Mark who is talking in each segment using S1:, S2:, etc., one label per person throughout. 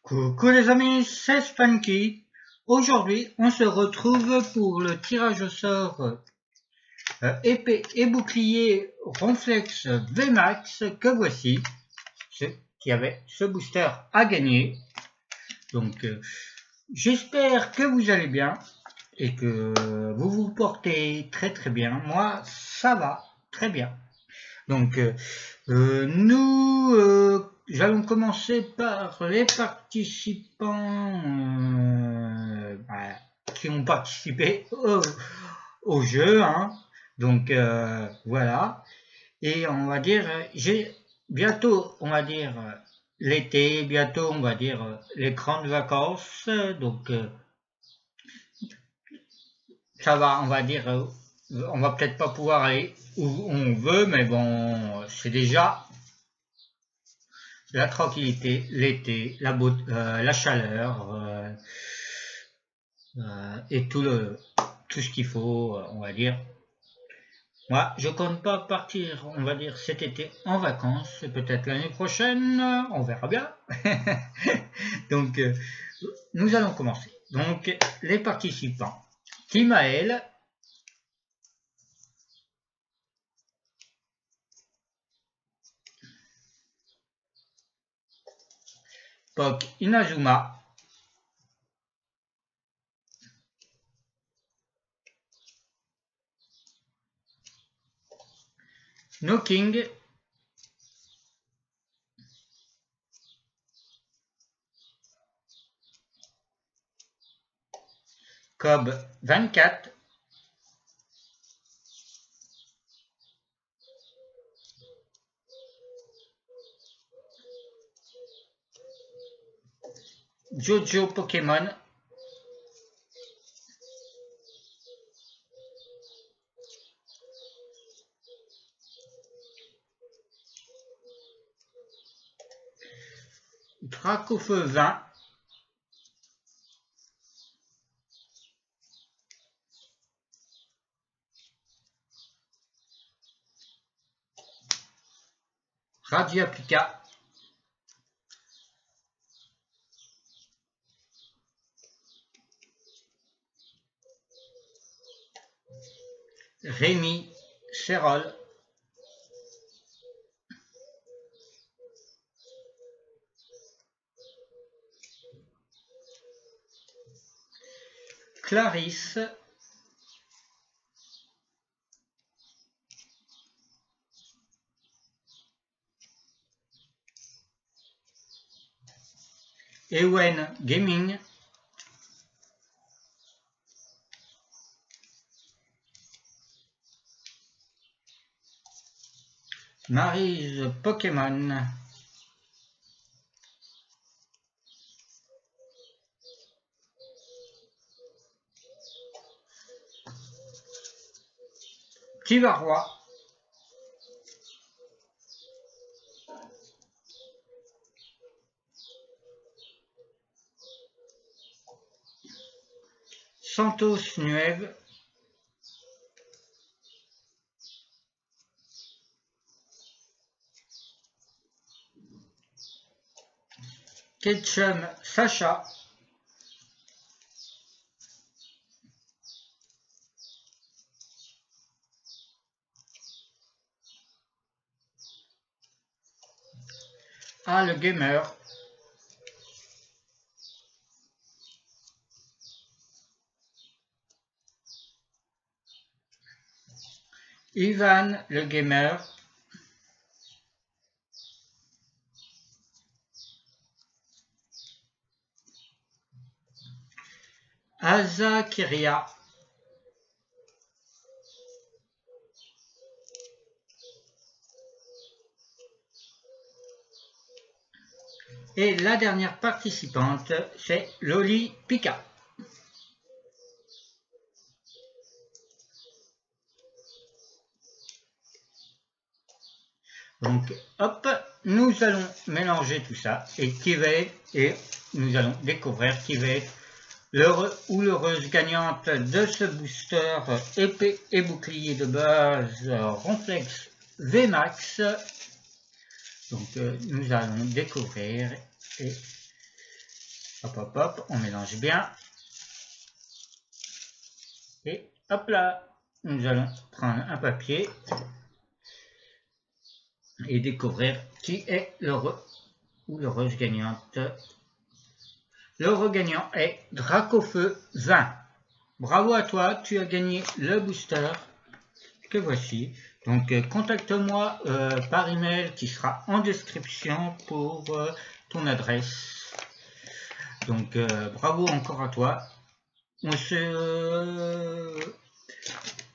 S1: Coucou les amis, c'est Spunky. Aujourd'hui, on se retrouve pour le tirage au sort épée et bouclier Ronflex VMAX que voici, qui avait ce booster à gagner. Donc, j'espère que vous allez bien et que vous vous portez très bien. Moi, ça va très bien. Donc, nous allons commencer par les participants qui ont participé au jeu. Hein. Donc, voilà. Et on va dire, bientôt, on va dire, l'été, bientôt, on va dire, les grandes vacances. Donc, ça va, on va dire, on va peut-être pas pouvoir aller où on veut, mais bon, c'est déjà la tranquillité, l'été, la beauté, la chaleur et tout ce qu'il faut, on va dire. Moi, je compte pas partir, on va dire, cet été en vacances, peut-être l'année prochaine, on verra bien. Donc, nous allons commencer. Donc, les participants. Timaël, Pok Inazuma, No King, Cobb 24, Jojo Pokémon, Dracofeu 20, Radiapika, Rémi Serol, Clarisse, Ewen Gaming, Maryse Pokémon, Tivaroi, Santos Nueve, Ketchum Sacha, Al Gamer, Ivan le Gamer, Asa Kiria, Et la dernière participante, c'est Loli Pika. Donc, hop, nous allons mélanger tout ça et nous allons découvrir qui va être l'heureux ou l'heureuse gagnante de ce booster épée et bouclier de base Ronflex VMAX. Donc, nous allons découvrir et hop, hop, hop, on mélange bien. Et hop là, nous allons prendre un papier et découvrir qui est l'heureux ou l'heureuse gagnante. L'heureux gagnant est Dracofeu 20. Bravo à toi, tu as gagné le booster que voici. Donc contacte-moi par email qui sera en description pour ton adresse. Donc bravo encore à toi.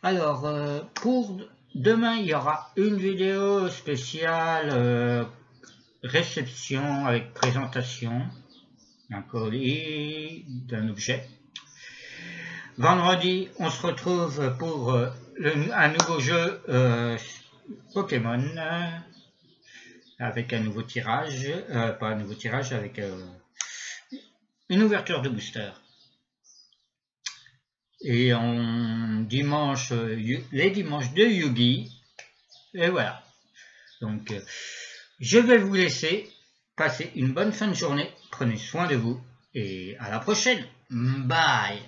S1: Alors pour demain il y aura une vidéo spéciale réception avec présentation d'un colis, d'un objet. Vendredi, on se retrouve pour un nouveau jeu Pokémon avec un nouveau tirage, pas un nouveau tirage, avec une ouverture de booster. Et dimanche, les dimanches de Yugi. Et voilà. Donc, je vais vous laisser. Passez une bonne fin de journée. Prenez soin de vous. Et à la prochaine. Bye.